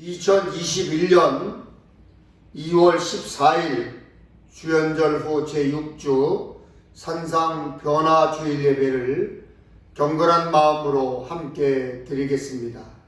2021년 2월 14일 주연절 후 제6주 산상 변화주일 예배를 경건한 마음으로 함께 드리겠습니다.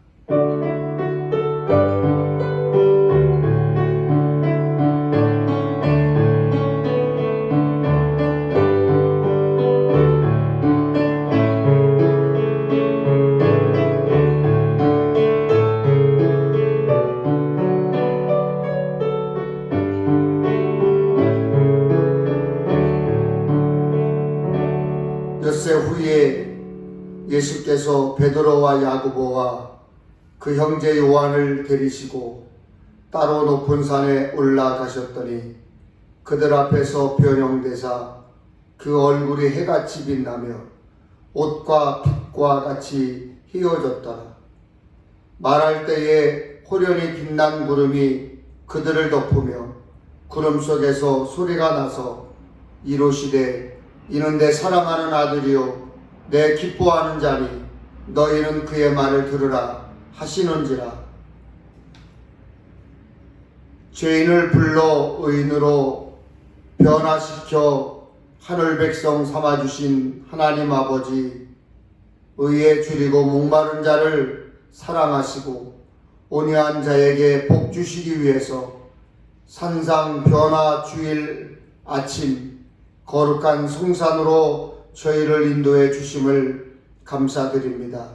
엿새 후에 예수께서 베드로와 야고보와 그 형제 요한을 데리시고 따로 높은 산에 올라가셨더니 그들 앞에서 변형되사 그 얼굴이 해같이 빛나며 옷과 빛과 같이 휘어졌더라. 말할 때에 호련히 빛난 구름이 그들을 덮으며 구름 속에서 소리가 나서 이르시되 이는 내 사랑하는 아들이요 내 기뻐하는 자니 너희는 그의 말을 들으라 하시는지라. 죄인을 불러 의인으로 변화시켜 하늘 백성 삼아주신 하나님 아버지, 의에 줄이고 목마른 자를 사랑하시고 온유한 자에게 복 주시기 위해서 산상 변화 주일 아침 거룩한 성산으로 저희를 인도해 주심을 감사드립니다.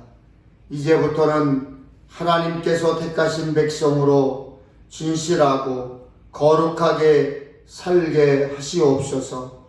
이제부터는 하나님께서 택하신 백성으로 진실하고 거룩하게 살게 하시옵소서.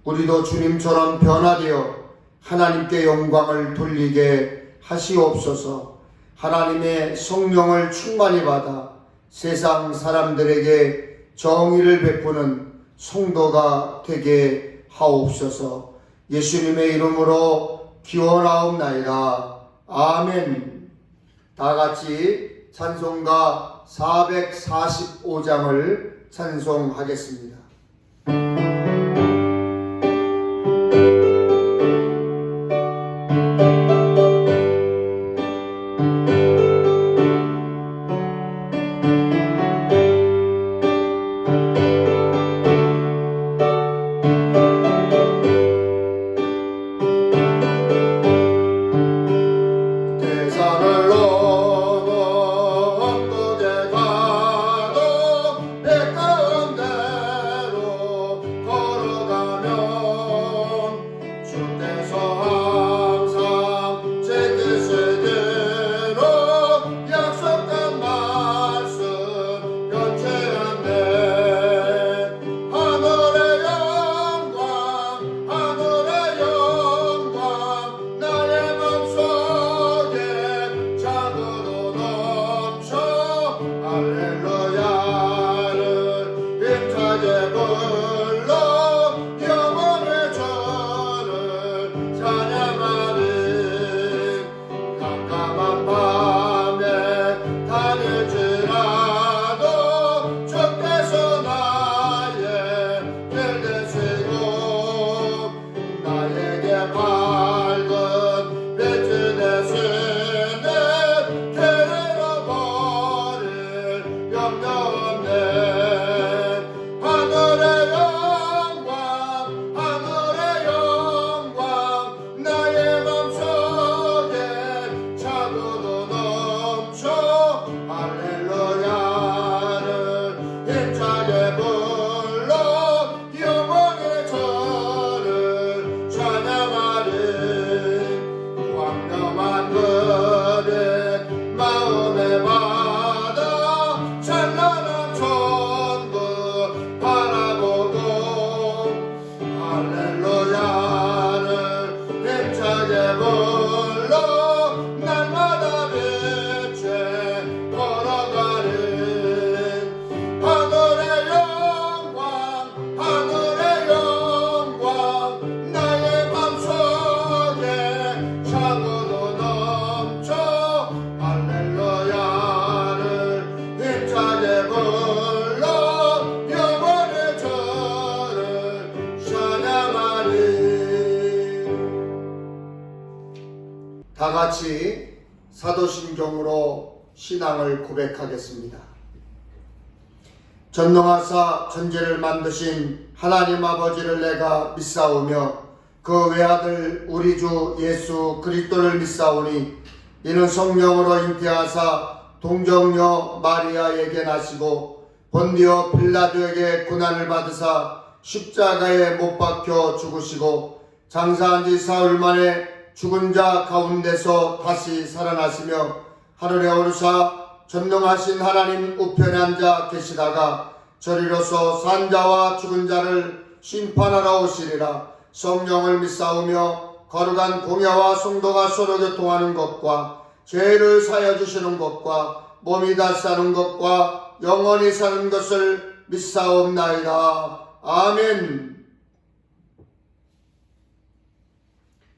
우리도 주님처럼 변화되어 하나님께 영광을 돌리게 하시옵소서. 하나님의 성령을 충만히 받아 세상 사람들에게 정의를 베푸는 성도가 되게 하옵소서. 예수님의 이름으로 기원하옵나이다. 아멘. 다 같이 찬송가 445장을 찬송하겠습니다. 다 같이 사도신경으로 신앙을 고백하겠습니다. 전능하사 천지를 만드신 하나님 아버지를 내가 믿사오며 그 외아들 우리 주 예수 그리스도를 믿사오니 이는 성령으로 잉태하사 동정녀 마리아에게 나시고 본디오 빌라도에게 고난을 받으사 십자가에 못 박혀 죽으시고 장사한 지 사흘 만에 죽은 자 가운데서 다시 살아나시며 하늘에 오르사 전능하신 하나님 우편에 앉아 계시다가 저리로서 산 자와 죽은 자를 심판하러 오시리라. 성령을 믿사오며 거룩한 공예와 성도가 서로 교통하는 것과 죄를 사여 주시는 것과 몸이 다시 사는 것과 영원히 사는 것을 믿사옵나이다. 아멘.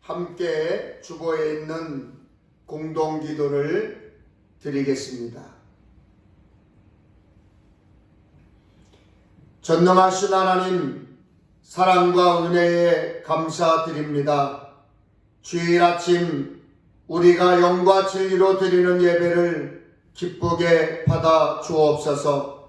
함께 주보에 있는 공동기도를 드리겠습니다. 전능하신 하나님, 사랑과 은혜에 감사드립니다. 주일 아침 우리가 영과 진리로 드리는 예배를 기쁘게 받아 주옵소서.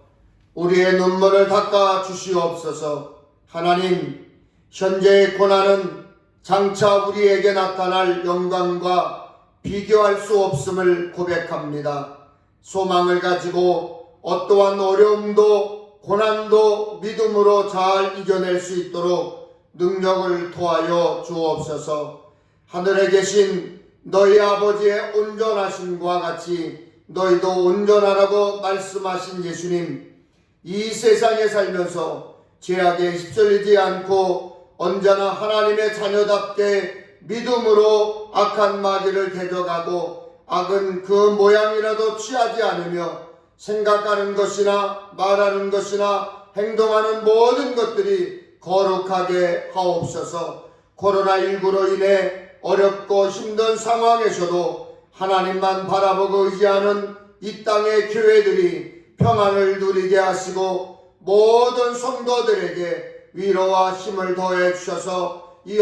우리의 눈물을 닦아 주시옵소서. 하나님, 현재의 고난은 장차 우리에게 나타날 영광과 비교할 수 없음을 고백합니다. 소망을 가지고 어떠한 어려움도 고난도 믿음으로 잘 이겨낼 수 있도록 능력을 토하여 주옵소서. 하늘에 계신 너희 아버지의 온전하심과 같이 너희도 온전하라고 말씀하신 예수님, 이 세상에 살면서 죄악에 휩쓸리지 않고 언제나 하나님의 자녀답게 믿음으로 악한 마귀를 대적하고 악은 그 모양이라도 취하지 않으며 생각하는 것이나 말하는 것이나 행동하는 모든 것들이 거룩하게 하옵소서. 코로나19로 인해 어렵고 힘든 상황에서도 하나님만 바라보고 의지하는 이 땅의 교회들이 평안을 누리게 하시고 모든 성도들에게 위로와 힘을 더해 주셔서 이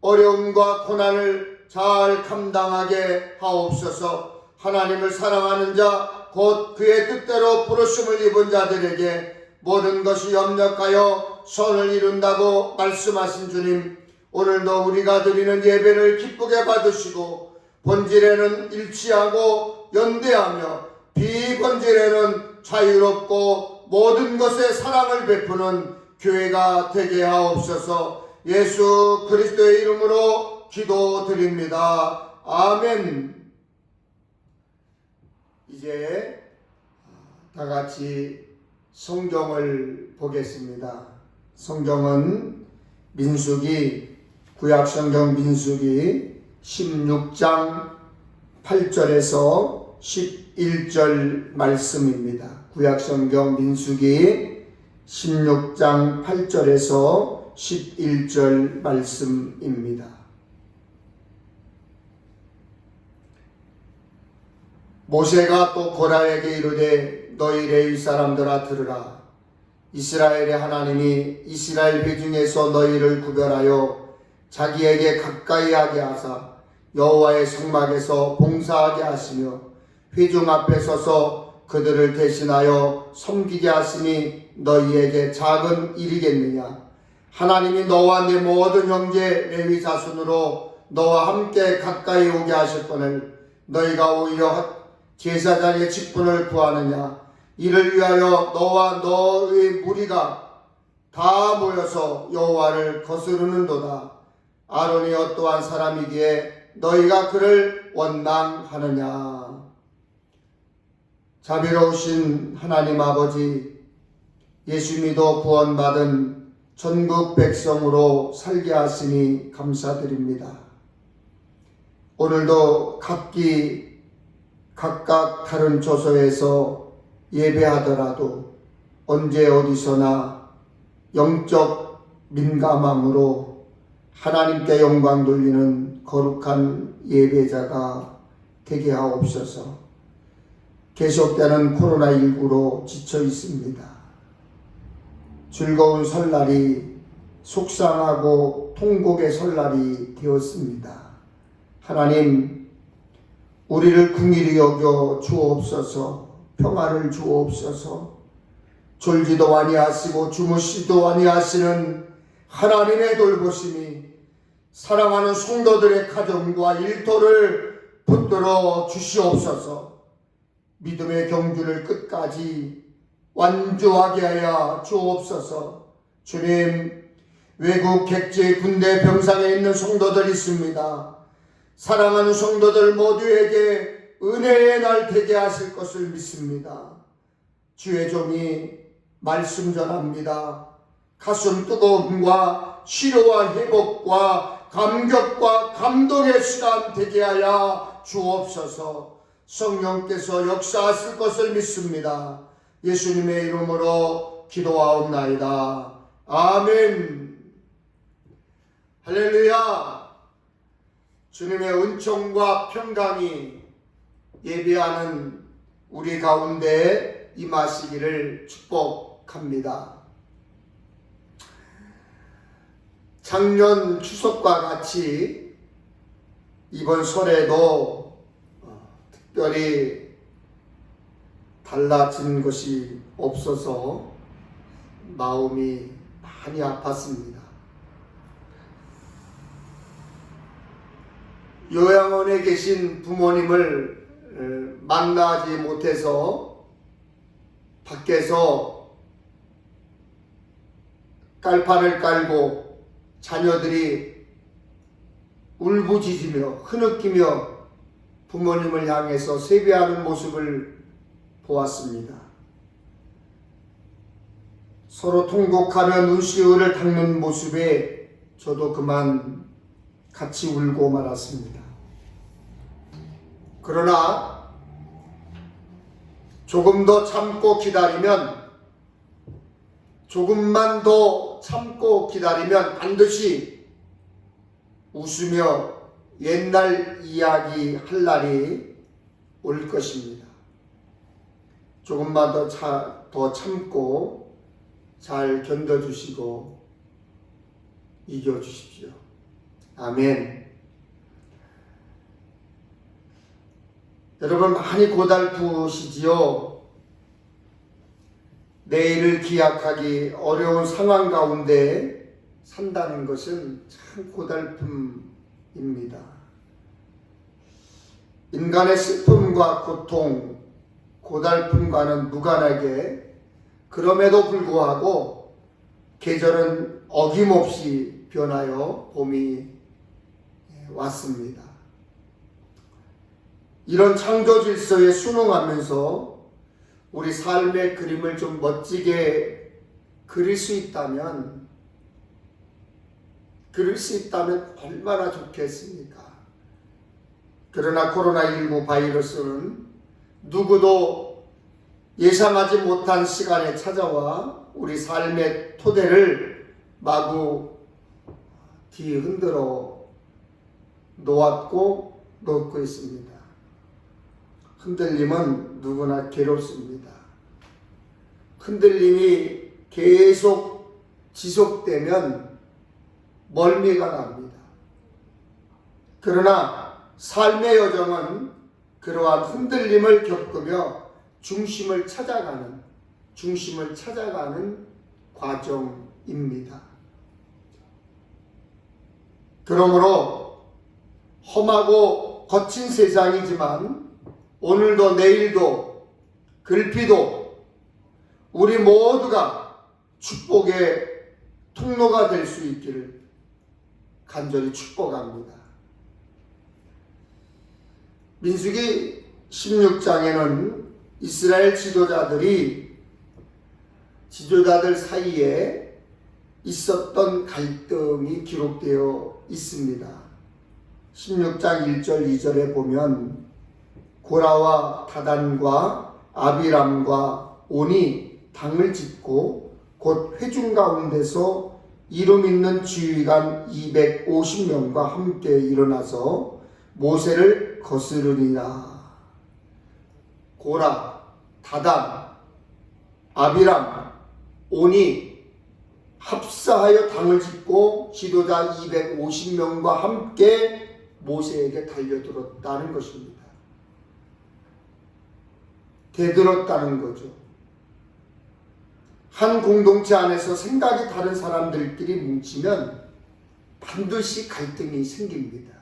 어려움과 고난을 잘 감당하게 하옵소서. 하나님을 사랑하는 자, 곧 그의 뜻대로 부르심을 입은 자들에게 모든 것이 협력하여 선을 이룬다고 말씀하신 주님, 오늘도 우리가 드리는 예배를 기쁘게 받으시고 본질에는 일치하고 연대하며 비본질에는 자유롭고 모든 것에 사랑을 베푸는 교회가 되게 하옵소서. 예수 그리스도의 이름으로 기도드립니다. 아멘. 이제 다 같이 성경을 보겠습니다. 성경은 민수기, 구약성경 민수기 16장 8절에서 11절 말씀입니다. 구약성경 민수기 16장 8절에서 11절 말씀입니다. 모세가 또 고라에게 이르되 너희 레위 사람들아 들으라. 이스라엘의 하나님이 이스라엘 회중에서 너희를 구별하여 자기에게 가까이 하게 하사 여호와의 성막에서 봉사하게 하시며 회중 앞에 서서 그들을 대신하여 섬기게 하시니 너희에게 작은 일이겠느냐. 하나님이 너와 네 모든 형제 레위 자손으로 너와 함께 가까이 오게 하셨거늘 너희가 오히려 제사장의 직분을 구하느냐. 이를 위하여 너와 너의 무리가 다 모여서 여호와를 거스르는도다. 아론이 어떠한 사람이기에 너희가 그를 원망하느냐. 자비로우신 하나님 아버지, 예수 믿어 구원받은 전국 백성으로 살게 하시니 감사드립니다. 오늘도 각각 다른 조소에서 예배하더라도 언제 어디서나 영적 민감함으로 하나님께 영광 돌리는 거룩한 예배자가 되게 하옵소서. 계속되는 코로나19로 지쳐 있습니다. 즐거운 설날이 속상하고 통곡의 설날이 되었습니다. 하나님, 우리를 긍휼히 여겨 주옵소서. 평안을 주옵소서. 졸지도 아니하시고 주무시도 아니하시는 하나님의 돌보심이 사랑하는 성도들의 가정과 일터를 붙들어 주시옵소서. 믿음의 경주를 끝까지 완주하게 하여 주옵소서. 주님, 외국 객지 군대 병상에 있는 성도들이 있습니다. 사랑하는 성도들 모두에게 은혜의 날 되게 하실 것을 믿습니다. 주의 종이 말씀 전합니다. 가슴 뜨거움과 치료와 회복과 감격과 감동의 시간 되게 하여 주옵소서. 성령께서 역사하실 것을 믿습니다. 예수님의 이름으로 기도하옵나이다. 아멘. 할렐루야. 주님의 은총과 평강이 예배하는 우리 가운데 임하시기를 축복합니다. 작년 추석과 같이 이번 설에도 특별히 달라진 것이 없어서 마음이 많이 아팠습니다. 요양원에 계신 부모님을 만나지 못해서 밖에서 깔판을 깔고 자녀들이 울부짖으며 흐느끼며 부모님을 향해서 세배하는 모습을 보았습니다. 서로 통곡하며 눈시울을 닦는 모습에 저도 그만 같이 울고 말았습니다. 그러나 조금 더 참고 기다리면, 조금만 더 참고 기다리면 반드시 웃으며 옛날 이야기 할 날이 올 것입니다. 조금만 더 참고 잘 견뎌주시고 이겨주십시오. 아멘. 여러분 많이 고달프시지요? 내일을 기약하기 어려운 상황 가운데 산다는 것은 참 고달픔입니다. 인간의 슬픔과 고통, 고달픔과는 무관하게 그럼에도 불구하고 계절은 어김없이 변하여 봄이 왔습니다. 이런 창조 질서에 순응하면서 우리 삶의 그림을 좀 멋지게 그릴 수 있다면 얼마나 좋겠습니까? 그러나 코로나19 바이러스는 누구도 예상하지 못한 시간에 찾아와 우리 삶의 토대를 마구 뒤흔들어 놓았고 놓고 있습니다. 흔들림은 누구나 괴롭습니다. 흔들림이 계속 지속되면 멀미가 납니다. 그러나 삶의 여정은 그러한 흔들림을 겪으며 중심을 찾아가는 과정입니다. 그러므로 험하고 거친 세상이지만 오늘도 내일도 글피도 우리 모두가 축복의 통로가 될 수 있기를 간절히 축복합니다. 민수기 16장에는 이스라엘 지도자들 사이에 있었던 갈등이 기록되어 있습니다. 16장 1절 2절에 보면 고라와 다단과 아비람과 온이 당을 짓고 곧 회중 가운데서 이름 있는 지휘관 250명과 함께 일어나서 모세를 거스르니라. 고라, 다단, 아비람, 온이 합사하여 당을 짓고 지도자 250명과 함께 모세에게 달려들었다는 것입니다. 대들었다는 거죠. 한 공동체 안에서 생각이 다른 사람들끼리 뭉치면 반드시 갈등이 생깁니다.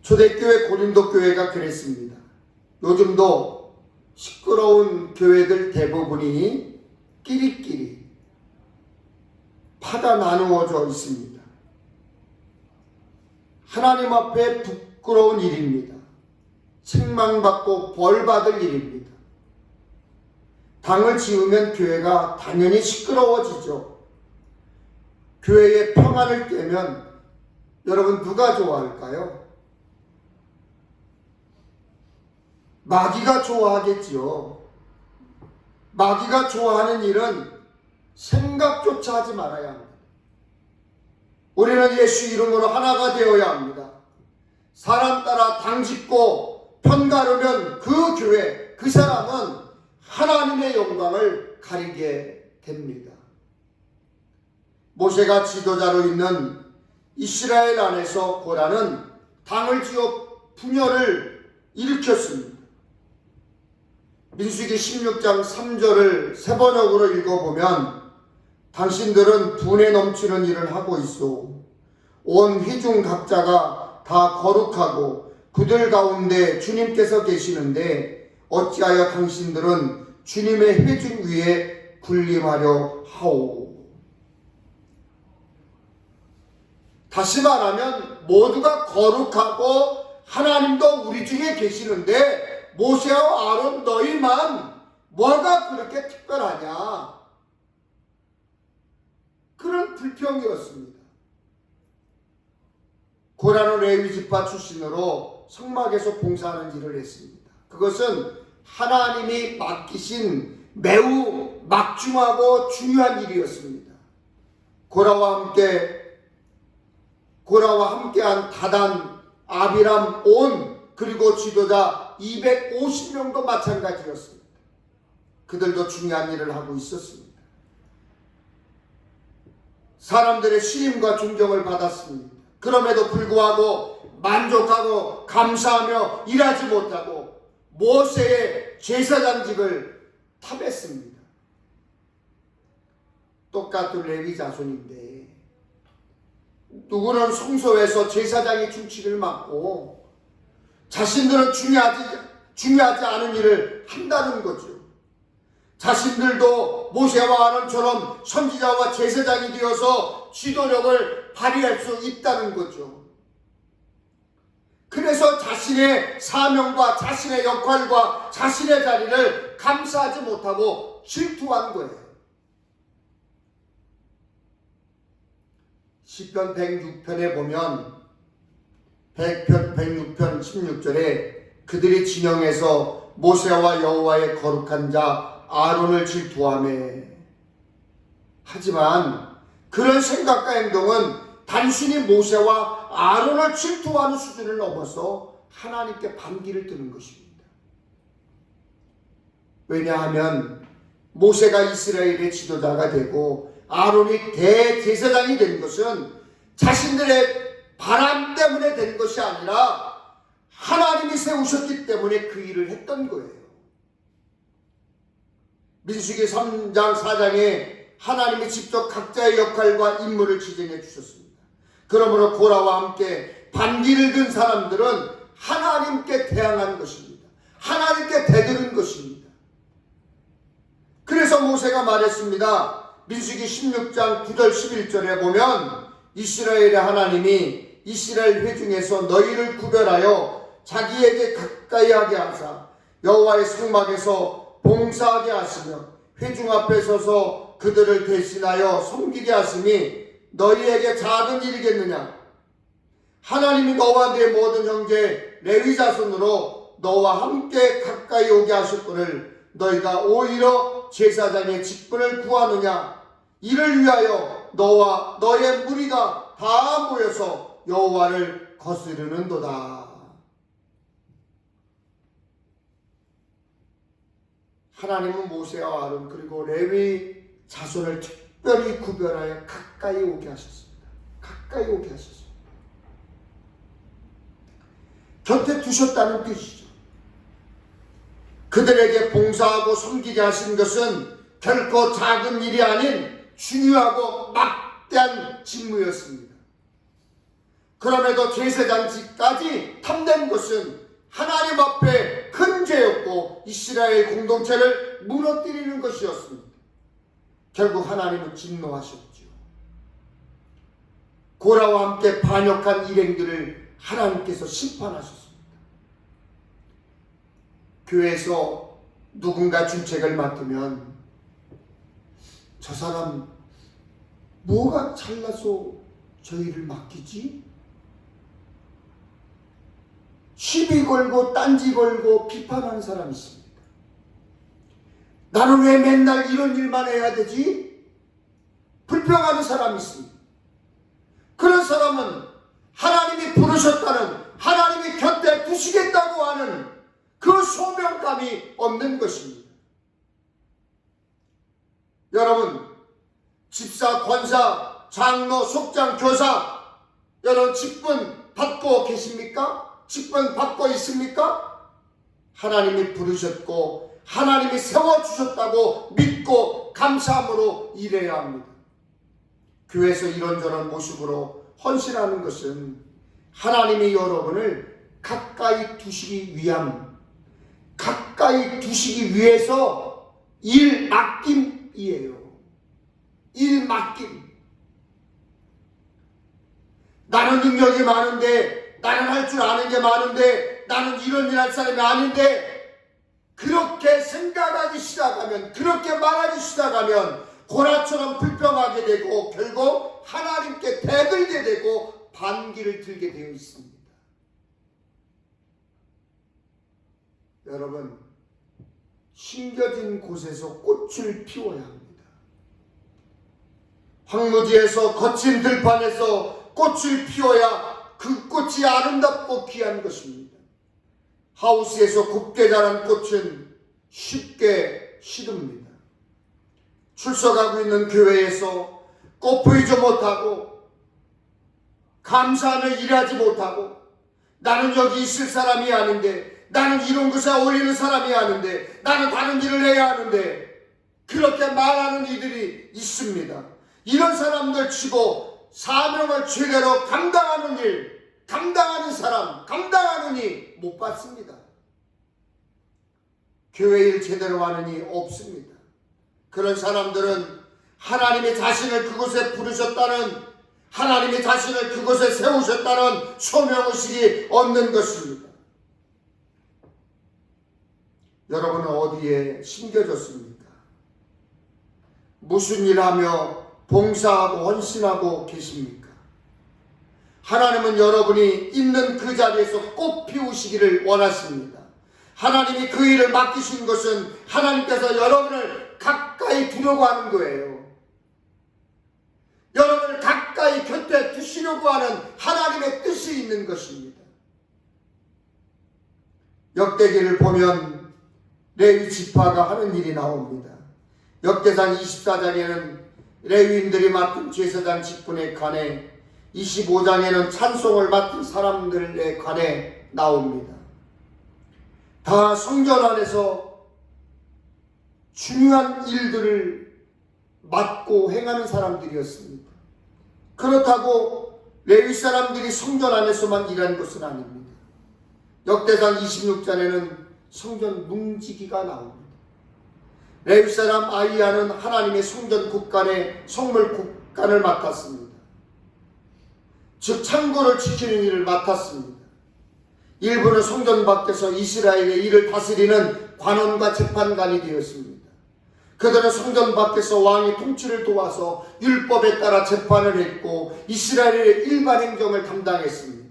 초대교회 고린도 교회가 그랬습니다. 요즘도 시끄러운 교회들 대부분이 끼리끼리 파가 나누어져 있습니다. 하나님 앞에 부끄러운 일입니다. 책망받고 벌받을 일입니다. 당을 지으면 교회가 당연히 시끄러워지죠. 교회의 평안을 깨면 여러분 누가 좋아할까요? 마귀가 좋아하겠지요. 마귀가 좋아하는 일은 생각조차 하지 말아야 합니다. 우리는 예수 이름으로 하나가 되어야 합니다. 사람 따라 당 짓고 편가르면 그 교회, 그 사람은 하나님의 영광을 가리게 됩니다. 모세가 지도자로 있는 이스라엘 안에서 고라는 당을 지어 분열을 일으켰습니다. 민수기 16장 3절을 세 번역으로 읽어보면 당신들은 분에 넘치는 일을 하고 있어. 온 회중 각자가 다 거룩하고 그들 가운데 주님께서 계시는데 어찌하여 당신들은 주님의 회중 위에 군림하려 하오. 다시 말하면 모두가 거룩하고 하나님도 우리 중에 계시는데 모세와 아론 너희만 뭐가 그렇게 특별하냐? 그런 불평이었습니다. 고라는 레위 지파 출신으로 성막에서 봉사하는 일을 했습니다. 그것은 하나님이 맡기신 매우 막중하고 중요한 일이었습니다. 고라와 함께한 다단, 아비람, 온 그리고 지도자 250명도 마찬가지였습니다. 그들도 중요한 일을 하고 있었습니다. 사람들의 신임과 존경을 받았습니다. 그럼에도 불구하고 만족하고 감사하며 일하지 못하고 모세의 제사장직을 탐했습니다. 똑같은 레위 자손인데 누구는 성소에서 제사장의 중치를 맡고 자신들은 중요하지 않은 일을 한다는 거죠. 자신들도 모세와 아론처럼 선지자와 제사장이 되어서 지도력을 발휘할 수 있다는 거죠. 그래서 자신의 사명과 자신의 역할과 자신의 자리를 감사하지 못하고 질투한 거예요. 시편 106편에 보면 106편 16절에 그들이 진영에서 모세와 여호와의 거룩한 자 아론을 질투하며 하지만 그런 생각과 행동은 단순히 모세와 아론을 질투하는 수준을 넘어서 하나님께 반기를 드는 것입니다. 왜냐하면 모세가 이스라엘의 지도자가 되고 아론이 대제사장이 된 것은 자신들의 바람 때문에 된 것이 아니라 하나님이 세우셨기 때문에 그 일을 했던 거예요. 민수기 3장 4장에 하나님이 직접 각자의 역할과 임무를 지정해 주셨습니다. 그러므로 고라와 함께 반기를 든 사람들은 하나님께 대항한 것입니다. 하나님께 대드는 것입니다. 그래서 모세가 말했습니다. 민수기 16장 9절 11절에 보면 이스라엘의 하나님이 이스라엘 회중에서 너희를 구별하여 자기에게 가까이 하게 하사 여호와의 성막에서 봉사하게 하시며 회중 앞에 서서 그들을 대신하여 섬기게 하심이 너희에게 작은 일이겠느냐? 하나님이 너와 네 모든 형제 레위 자손으로 너와 함께 가까이 오게 하셨거늘 너희가 오히려 제사장의 직분을 구하느냐? 이를 위하여 너와 너의 무리가 다 모여서 여호와를 거스르는도다. 하나님은 모세와 아론 그리고 레위 자손을 특별히 구별하여 가까이 오게 하셨습니다. 가까이 오게 하셨습니다. 곁에 두셨다는 뜻이죠. 그들에게 봉사하고 섬기게 하신 것은 결코 작은 일이 아닌 중요하고 막대한 직무였습니다. 그럼에도 제사장직까지 탐낸 것은 하나님 앞에 큰 죄였고 이스라엘 공동체를 무너뜨리는 것이었습니다. 결국 하나님은 진노하셨죠. 고라와 함께 반역한 일행들을 하나님께서 심판하셨습니다. 교회에서 누군가 중책을 맡으면 저 사람 뭐가 잘나서 저 일을 맡기지? 시비 걸고 딴지 걸고 비판하는 사람이 있습니다. 나는 왜 맨날 이런 일만 해야 되지? 불평하는 사람이 있습니다. 그런 사람은 하나님이 부르셨다는, 하나님이 곁에 두시겠다고 하는 그 소명감이 없는 것입니다. 여러분, 집사, 권사, 장로, 속장, 교사, 여러분 직분 받고 계십니까? 직분 받고 있습니까? 하나님이 부르셨고 하나님이 세워주셨다고 믿고 감사함으로 일해야 합니다. 교회에서 이런저런 모습으로 헌신하는 것은 하나님이 여러분을 가까이 두시기 위해서 일 맡김이에요. 일 맡김. 나는 능력이 많은데, 나는 할 줄 아는 게 많은데, 나는 이런 일 할 사람이 아닌데, 그렇게 생각하기 시작하면, 그렇게 말하기 시작하면 고라처럼 불평하게 되고 결국 하나님께 대들게 되고 반기를 들게 되어 있습니다. 여러분, 심겨진 곳에서 꽃을 피워야 합니다. 황무지에서 거친 들판에서 꽃을 피워야 그 꽃이 아름답고 귀한 것입니다. 하우스에서 곱게 자란 꽃은 쉽게 시듭니다. 출석하고 있는 교회에서 꽃 보이지 못하고 감사하며 일하지 못하고 나는 여기 있을 사람이 아닌데, 나는 이런 것에 어울리는 사람이 아닌데, 나는 다른 일을 해야 하는데, 그렇게 말하는 이들이 있습니다. 이런 사람들 치고 사명을 제대로 감당하는 일, 감당하는 사람, 감당하는 이 못 받습니다. 교회 일 제대로 하는 이 없습니다. 그런 사람들은 하나님이 자신을 그곳에 부르셨다는, 하나님이 자신을 그곳에 세우셨다는 소명의식이 없는 것입니다. 여러분은 어디에 심겨졌습니까? 무슨 일하며 봉사하고 헌신하고 계십니까? 하나님은 여러분이 있는 그 자리에서 꽃 피우시기를 원하십니다. 하나님이 그 일을 맡기신 것은 하나님께서 여러분을 가까이 두려고 하는 거예요. 여러분을 가까이 곁에 두시려고 하는 하나님의 뜻이 있는 것입니다. 역대기를 보면 레위 지파가 하는 일이 나옵니다. 역대상 24장에는 레위인들이 맡은 제사장 직분에 관해, 25장에는 찬송을 맡은 사람들에 관해 나옵니다. 다 성전 안에서 중요한 일들을 맡고 행하는 사람들이었습니다. 그렇다고 레위 사람들이 성전 안에서만 일한 것은 아닙니다. 역대상 26장에는 성전 문지기가 나옵니다. 레위 사람 아이야는 하나님의 성전 국간의 성물 국간을 맡았습니다. 즉 창고를 지키는 일을 맡았습니다. 일부는 성전 밖에서 이스라엘의 일을 다스리는 관원과 재판관이 되었습니다. 그들은 성전 밖에서 왕의 통치를 도와서 율법에 따라 재판을 했고 이스라엘의 일반 행정을 담당했습니다.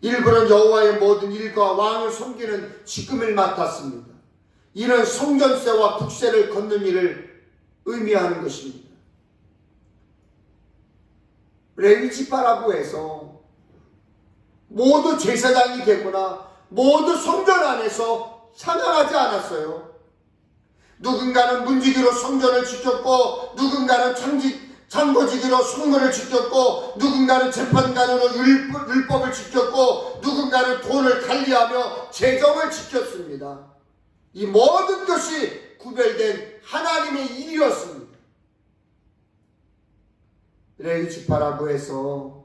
일부는 여호와의 모든 일과 왕을 섬기는 직임을 맡았습니다. 이는 성전세와 국세를 걷는 일을 의미하는 것입니다. 레위 지파라고 해서 모두 제사장이 되거나 모두 성전 안에서 찬양하지 않았어요. 누군가는 문지기로 성전을 지켰고, 누군가는 창고지기로 성문을 지켰고, 누군가는 재판관으로 율법을 지켰고, 누군가는 돈을 관리하며 재정을 지켰습니다. 이 모든 것이 구별된 하나님의 일이었습니다. 레위 지파라고 해서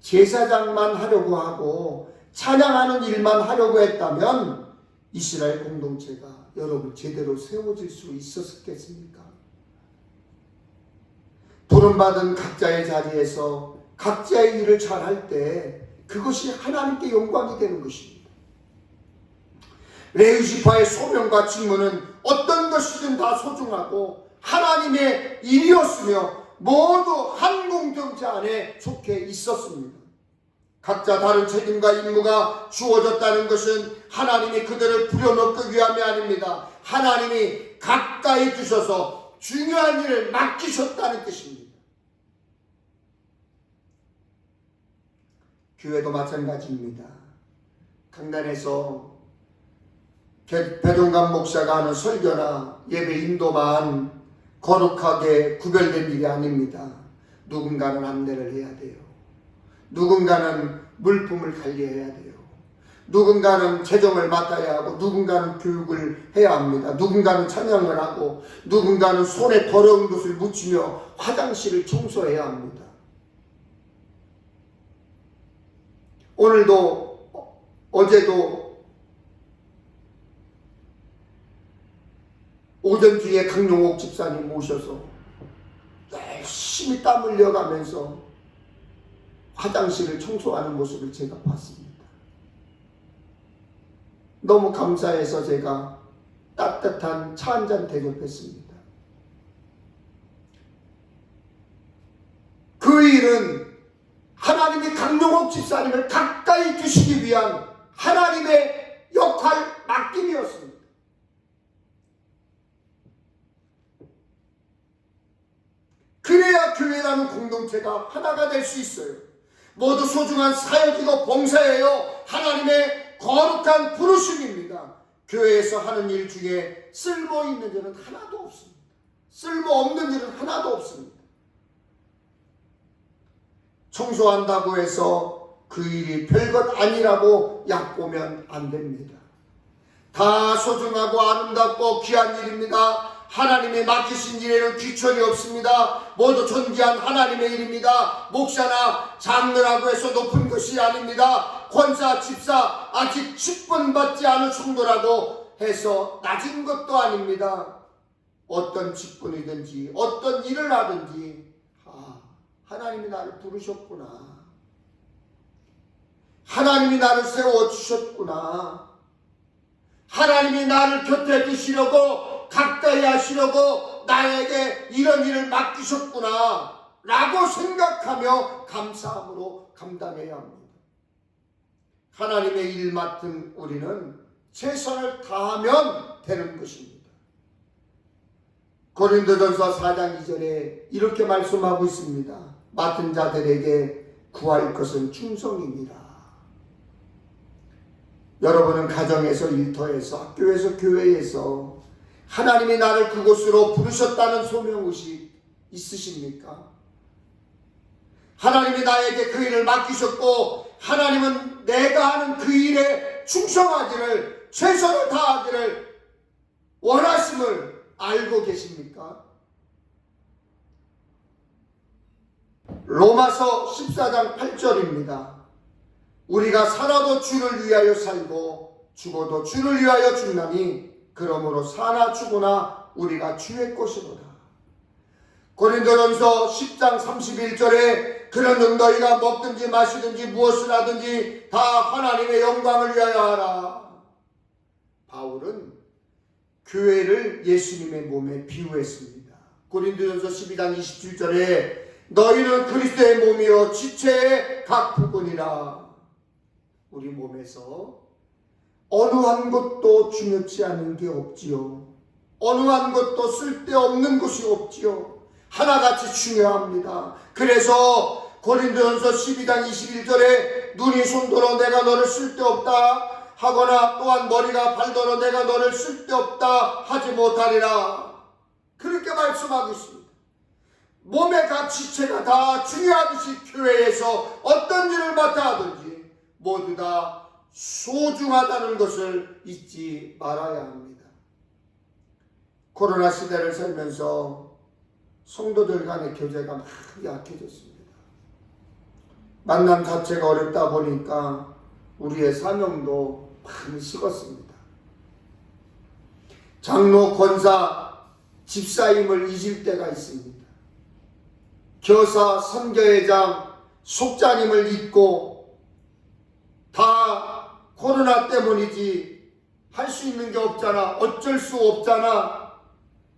제사장만 하려고 하고 찬양하는 일만 하려고 했다면 이스라엘 공동체가 여러분 제대로 세워질 수 있었겠습니까? 부름받은 각자의 자리에서 각자의 일을 잘할 때 그것이 하나님께 영광이 되는 것입니다. 레위 지파의 소명과 직무는 어떤 것이든 다 소중하고 하나님의 일이었으며 모두 한 공동체 안에 속해 있었습니다. 각자 다른 책임과 임무가 주어졌다는 것은 하나님이 그들을 부려놓기 위함이 아닙니다. 하나님이 가까이 두셔서 중요한 일을 맡기셨다는 뜻입니다. 교회도 마찬가지입니다. 강단에서 배동감 목사가 하는 설교나 예배 인도만 거룩하게 구별된 일이 아닙니다. 누군가는 안내를 해야 돼요. 누군가는 물품을 관리해야 돼요. 누군가는 재정을 맡아야 하고 누군가는 교육을 해야 합니다. 누군가는 찬양을 하고 누군가는 손에 더러운 것을 묻히며 화장실을 청소해야 합니다. 오늘도 어제도 오전 뒤에 강용옥 집사님 모셔서 열심히 땀 흘려가면서 화장실을 청소하는 모습을 제가 봤습니다. 너무 감사해서 제가 따뜻한 차 한 잔 대접했습니다. 그 일은 하나님이 강용옥 집사님을 가까이 두시기 위한 하나님의 역할 맡김이었습니다. 그래야 교회라는 공동체가 하나가 될 수 있어요. 모두 소중한 사역이고 봉사예요. 하나님의 거룩한 부르심입니다. 교회에서 하는 일 중에 쓸모있는 일은 하나도 없습니다. 쓸모없는 일은 하나도 없습니다. 청소한다고 해서 그 일이 별것 아니라고 얕보면 안 됩니다. 다 소중하고 아름답고 귀한 일입니다. 하나님이 맡기신 일에는 귀천이 없습니다. 모두 존귀한 하나님의 일입니다. 목사나 장로라고 해서 높은 것이 아닙니다. 권사, 집사, 아직 직분받지 않은 성도라고 해서 낮은 것도 아닙니다. 어떤 직분이든지 어떤 일을 하든지 하나님이 나를 부르셨구나. 하나님이 나를 세워주셨구나. 하나님이 나를 곁에 두시려고 가까이 하시려고 나에게 이런 일을 맡기셨구나 라고 생각하며 감사함으로 감당해야 합니다. 하나님의 일 맡은 우리는 최선을 다하면 되는 것입니다. 고린도전서 4장 2절에 이렇게 말씀하고 있습니다. 맡은 자들에게 구할 것은 충성입니다. 여러분은 가정에서, 일터에서, 학교에서, 교회에서 하나님이 나를 그곳으로 부르셨다는 소명의식 있으십니까? 하나님이 나에게 그 일을 맡기셨고 하나님은 내가 하는 그 일에 충성하기를, 최선을 다하기를 원하심을 알고 계십니까? 로마서 14장 8절입니다. 우리가 살아도 주를 위하여 살고 죽어도 주를 위하여 죽나니 그러므로 사나 죽으나 우리가 주의 것이로다. 고린도전서 10장 31절에 그러는 너희가 먹든지 마시든지 무엇을 하든지 다 하나님의 영광을 위하여 하라. 바울은 교회를 예수님의 몸에 비유했습니다. 고린도전서 12장 27절에 너희는 그리스도의 몸이요 지체의 각 부분이라. 우리 몸에서 어느 한 것도 중요치 않은 게 없지요. 어느 한 것도 쓸데없는 것이 없지요. 하나같이 중요합니다. 그래서 고린도전서 12장 21절에 눈이 손도로 내가 너를 쓸데없다 하거나 또한 머리가 발도로 내가 너를 쓸데없다 하지 못하리라. 그렇게 말씀하고 있습니다. 몸의 각 지체가 다 중요하듯이 교회에서 어떤 일을 맡아 하든지 모두 다 소중하다는 것을 잊지 말아야 합니다. 코로나 시대를 살면서 성도들 간의 교제가 많이 약해졌습니다. 만남 자체가 어렵다 보니까 우리의 사명도 많이 식었습니다. 장로, 권사, 집사임을 잊을 때가 있습니다. 교사, 선교회장, 속자님을 잊고 다 코로나 때문이지 할 수 있는 게 없잖아, 어쩔 수 없잖아,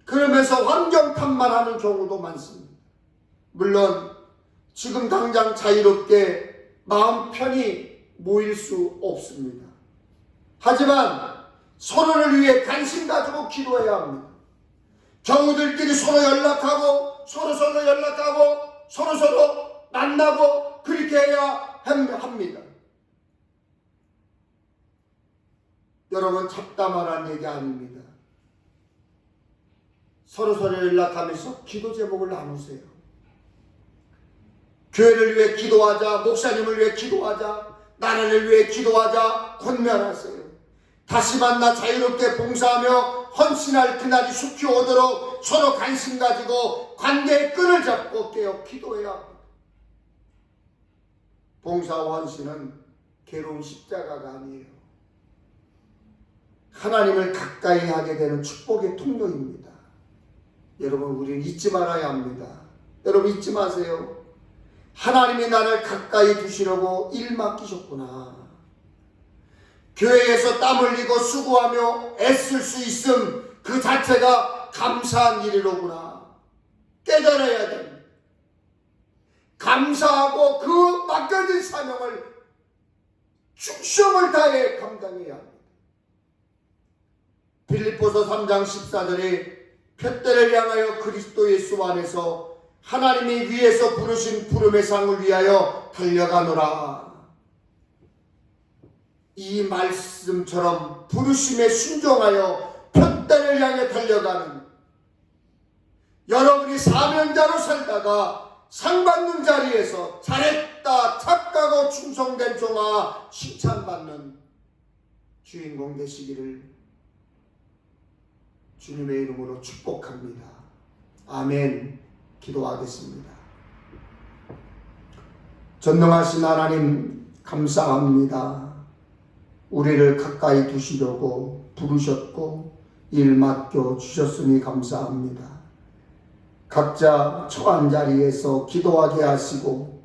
그러면서 환경 탓만하는 경우도 많습니다. 물론 지금 당장 자유롭게 마음 편히 모일 수 없습니다. 하지만 서로를 위해 관심 가지고 기도해야 합니다. 교우들끼리 서로 연락하고 서로 연락하고 서로 만나고 그렇게 해야 합니다. 여러분, 잡다만한 얘기 아닙니다. 서로 연락하면서 기도 제목을 나누세요. 교회를 위해 기도하자, 목사님을 위해 기도하자, 나라를 위해 기도하자 권면하세요. 다시 만나 자유롭게 봉사하며 헌신할 그날이 속히 오도록 서로 관심 가지고 관계의 끈을 잡고 깨어 기도해야 합니다. 봉사와 헌신은 괴로운 십자가가 아니에요. 하나님을 가까이 하게 되는 축복의 통로입니다. 여러분, 우리는 잊지 말아야 합니다. 여러분, 잊지 마세요. 하나님이 나를 가까이 두시려고 일 맡기셨구나. 교회에서 땀 흘리고 수고하며 애쓸 수 있음 그 자체가 감사한 일이로구나. 깨달아야 됩니다. 감사하고 그 맡겨진 사명을 충성을 다해 감당해야 합니다. 빌립보서 3장 14절에 표대를 향하여 그리스도 예수 안에서 하나님이 위에서 부르신 부름의 상을 위하여 달려가노라. 이 말씀처럼 부르심에 순종하여 표대를 향해 달려가는 여러분이 사명자로 살다가 상 받는 자리에서 잘했다, 착하고 충성된 종아 칭찬받는 주인공 되시기를 주님의 이름으로 축복합니다. 아멘. 기도하겠습니다. 전능하신 하나님, 감사합니다. 우리를 가까이 두시려고 부르셨고 일 맡겨 주셨으니 감사합니다. 각자 처한 자리에서 기도하게 하시고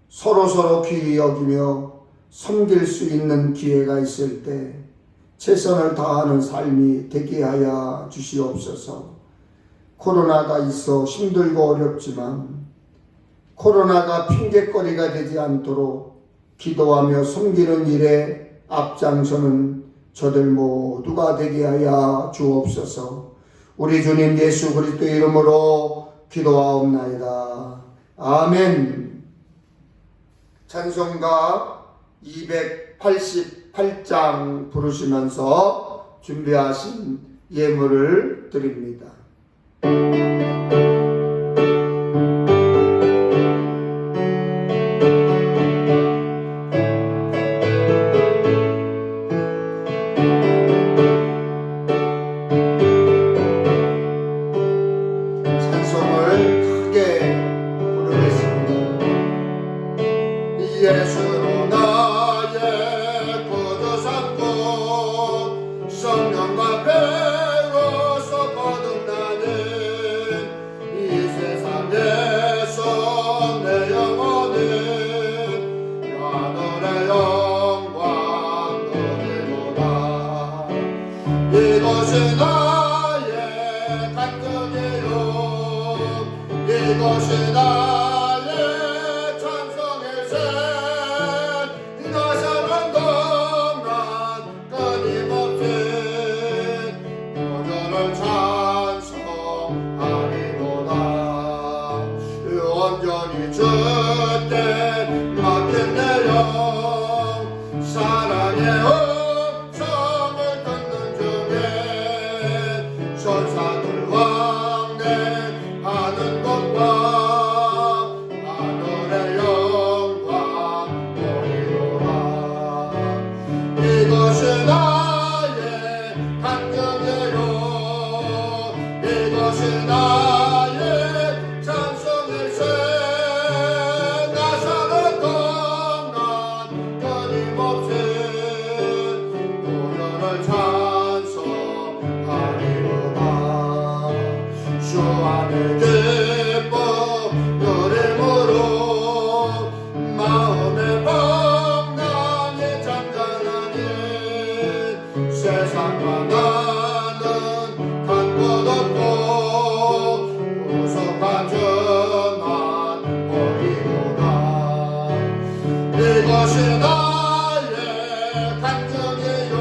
서로 귀히 여기며 섬길 수 있는 기회가 있을 때 최선을 다하는 삶이 되게 하여 주시옵소서. 코로나가 있어 힘들고 어렵지만 코로나가 핑계거리가 되지 않도록 기도하며 섬기는 일에 앞장서는 저들 모두가 되게 하여 주옵소서. 우리 주님 예수 그리스도 이름으로 기도하옵나이다. 아멘. 찬송가 288장 부르시면서 준비하신 예물을 드립니다. 예수로 나의 구주 삼고 성령과 배로서 거듭나는 이 세상에서 내 영혼은 하늘의 영광 누리노라. 이것이 나의 간증이요 이것이 나의 온전히 주께 맡긴 내 영 사랑의 음성을 듣는 중에 천사들 왕래하는 것과 나는 간 곳 없고 구속한 전만 버리구나. 이것이 나의 간증이요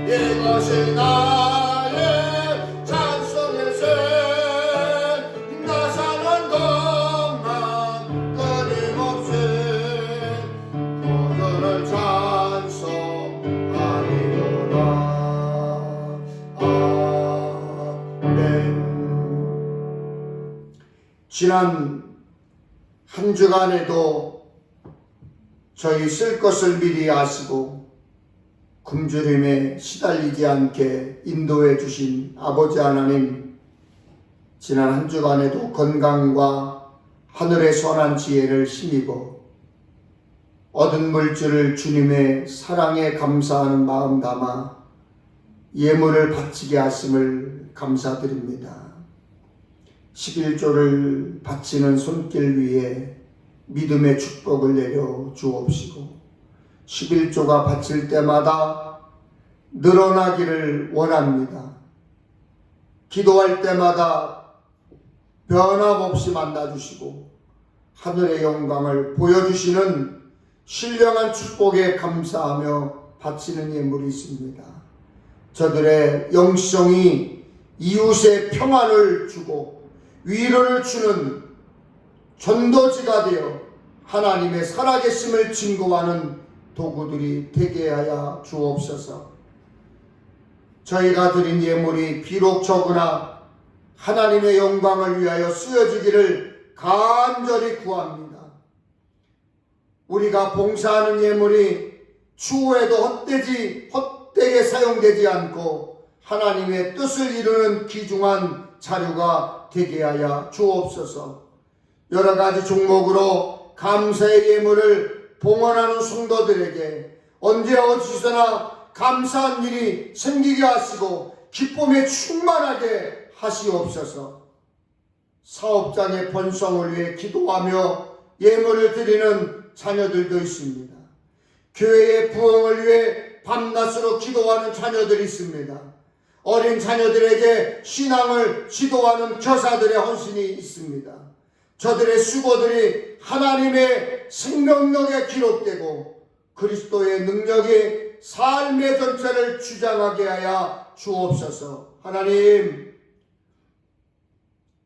이것이 나의 찬송일세. 나 사는 동안 끊임없이 그들을 찬송하리로다. 아멘. 지난 한 주간에도 저희 쓸 것을 미리 아시고 굶주림에 시달리지 않게 인도해 주신 아버지 하나님, 지난 한 주간에도 건강과 하늘의 선한 지혜를 힘입어 얻은 물질을 주님의 사랑에 감사하는 마음 담아 예물을 바치게 하심을 감사드립니다. 11조를 바치는 손길 위에 믿음의 축복을 내려 주옵시고 11조가 바칠 때마다 늘어나기를 원합니다. 기도할 때마다 변함없이 만나주시고 하늘의 영광을 보여주시는 신령한 축복에 감사하며 바치는 예물이 있습니다. 저들의 영성이 이웃의 평안을 주고 위로를 주는 전도지가 되어 하나님의 살아계심을 증거하는 도구들이 되게 하여 주옵소서. 저희가 드린 예물이 비록 적으나 하나님의 영광을 위하여 쓰여지기를 간절히 구합니다. 우리가 봉사하는 예물이 추후에도 헛되게 사용되지 않고 하나님의 뜻을 이루는 귀중한 자료가 되게 하여 주옵소서. 여러 가지 종목으로 감사의 예물을 봉헌하는 성도들에게 언제 어디서나 감사한 일이 생기게 하시고 기쁨에 충만하게 하시옵소서. 사업장의 번성을 위해 기도하며 예물을 드리는 자녀들도 있습니다. 교회의 부흥을 위해 밤낮으로 기도하는 자녀들이 있습니다. 어린 자녀들에게 신앙을 지도하는 교사들의 헌신이 있습니다. 저들의 수고들이 하나님의 생명력에 기록되고 그리스도의 능력이 삶의 전체를 주장하게 하여 주옵소서. 하나님,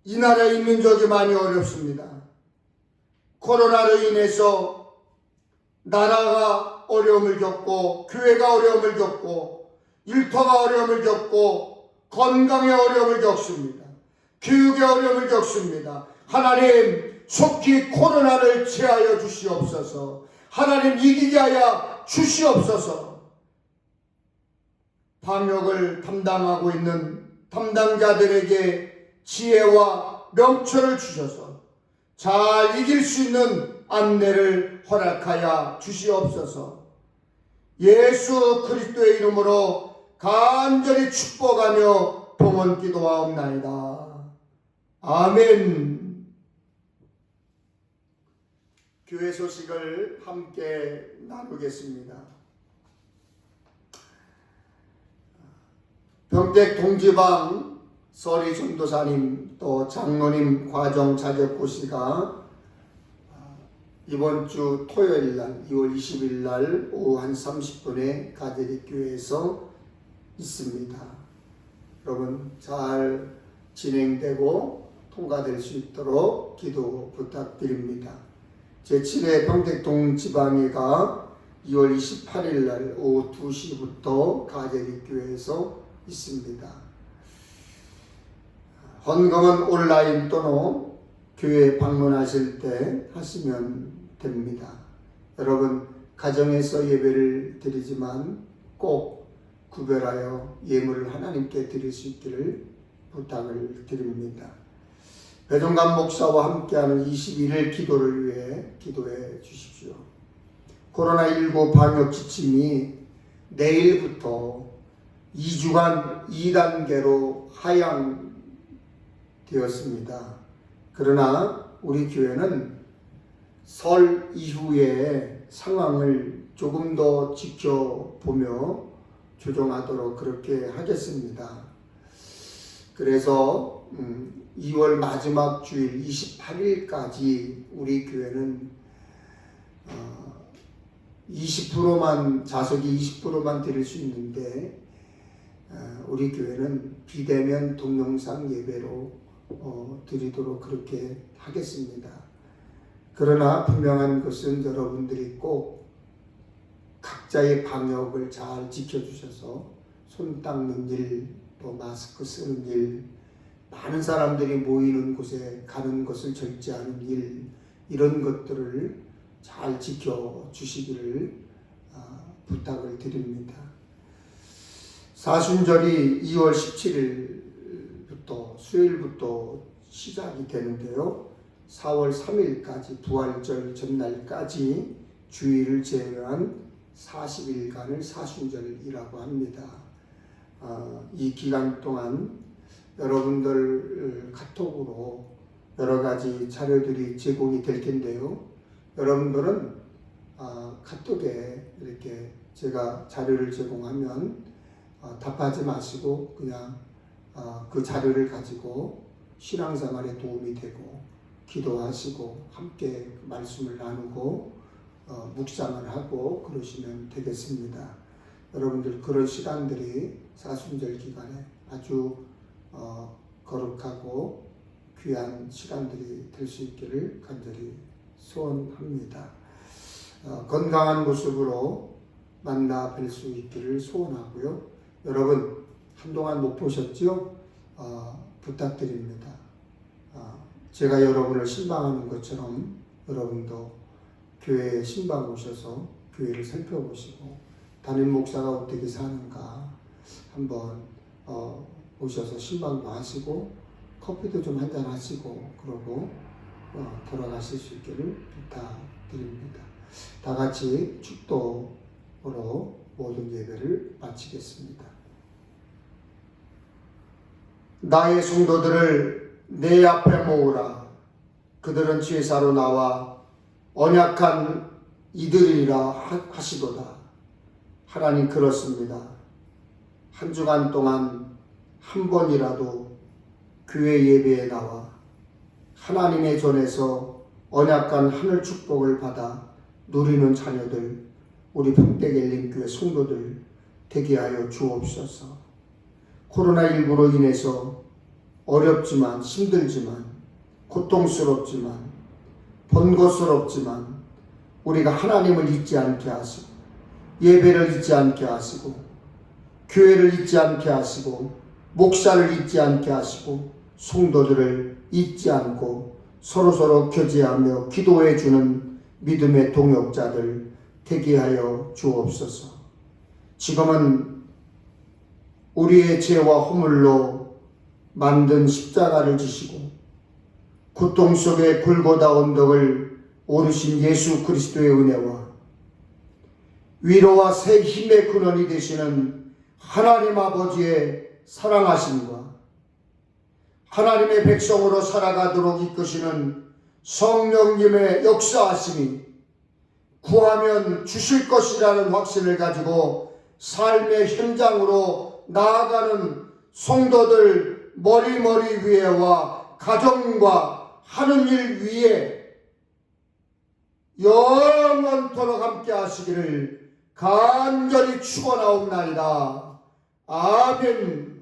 이 나라의 민족이 많이 어렵습니다. 코로나로 인해서 나라가 어려움을 겪고 교회가 어려움을 겪고 일터가 어려움을 겪고 건강에 어려움을 겪습니다. 교육에 어려움을 겪습니다. 하나님, 속히 코로나를 제하여 주시옵소서. 하나님, 이기게 하여 주시옵소서. 방역을 담당하고 있는 담당자들에게 지혜와 명철을 주셔서 잘 이길 수 있는 안내를 허락하여 주시옵소서. 예수 그리스도의 이름으로 간절히 축복하며 봉헌 기도하옵나이다. 아멘. 교회 소식을 함께 나누겠습니다. 평택 동지방 서리 전도사님 또 장로님 과정 자격고시가 이번 주 토요일 날 2월 20일 날 오후 한 30분에 가톨릭 교회에서 있습니다. 여러분 잘 진행되고 통과될 수 있도록 기도 부탁드립니다. 제7회 평택동 지방회가 2월 28일 날 오후 2시부터 가톨릭 교회에서 있습니다. 헌금은 온라인 또는 교회 방문하실 때 하시면 됩니다. 여러분 가정에서 예배를 드리지만 꼭 구별하여 예물을 하나님께 드릴 수 있기를 부탁을 드립니다. 배종감 목사와 함께하는 21일 기도를 위해 기도해 주십시오. 코로나19 방역 지침이 내일부터 2주간 2단계로 하향되었습니다. 그러나 우리 교회는 설 이후의 상황을 조금 더 지켜보며 조정하도록 그렇게 하겠습니다. 그래서 2월 마지막 주일 28일까지 우리 교회는 20%만 좌석이 20%만 드릴 수 있는데 우리 교회는 비대면 동영상 예배로 드리도록 그렇게 하겠습니다. 그러나 분명한 것은 여러분들이 꼭 각자의 방역을 잘 지켜주셔서 손 닦는 일, 또 마스크 쓰는 일, 많은 사람들이 모이는 곳에 가는 것을 절제하는 일, 이런 것들을 잘 지켜주시기를 부탁을 드립니다. 사순절이 2월 17일부터 수요일부터 시작이 되는데요. 4월 3일까지 부활절 전날까지 주일을 제외한 40일간을 사순절이라고 합니다. 이 기간 동안 여러분들 카톡으로 여러 가지 자료들이 제공이 될 텐데요. 여러분들은 카톡에 이렇게 제가 자료를 제공하면 답하지 마시고 그냥 그 자료를 가지고 신앙생활에 도움이 되고 기도하시고 함께 말씀을 나누고 묵상을 하고 그러시면 되겠습니다. 여러분들 그런 시간들이 사순절 기간에 아주 거룩하고 귀한 시간들이 될 수 있기를 간절히 소원합니다. 건강한 모습으로 만나 뵐 수 있기를 소원하고요. 여러분 한동안 못 보셨죠? 부탁드립니다. 제가 여러분을 신방하는 것처럼 여러분도 교회에 신방 오셔서 교회를 살펴보시고 담임 목사가 어떻게 사는가 한번 오셔서 신방도 하시고 커피도 좀 한잔 하시고 그러고 돌아가실 수 있기를 부탁드립니다. 다 같이 축도로 모든 예배를 마치겠습니다. 나의 성도들을 내 앞에 모으라. 그들은 제사로 나와 언약한 이들이라 하시도다. 하나님 그렇습니다. 한 주간 동안 한 번이라도 교회 예배에 나와 하나님의 전에서 언약한 하늘 축복을 받아 누리는 자녀들, 우리 평택엘림교회 성도들 되게 하여 주옵소서. 코로나19로 인해서 어렵지만 힘들지만 고통스럽지만 번거스럽지만 우리가 하나님을 잊지 않게 하시고 예배를 잊지 않게 하시고 교회를 잊지 않게 하시고 목사를 잊지 않게 하시고 성도들을 잊지 않고 서로서로 교제하며 기도해 주는 믿음의 동역자들 되게 하여 주옵소서. 지금은 우리의 죄와 허물로 만든 십자가를 지시고 고통 속의 골고다 언덕을 오르신 예수 그리스도의 은혜와 위로와 새 힘의 근원이 되시는 하나님 아버지의 사랑하심과 하나님의 백성으로 살아가도록 이끄시는 성령님의 역사하심이 구하면 주실 것이라는 확신을 가지고 삶의 현장으로 나아가는 성도들 머리머리 위에와 가정과 하는 일 위에 영원토록 함께 하시기를 간절히 축원하옵나이다. 아멘.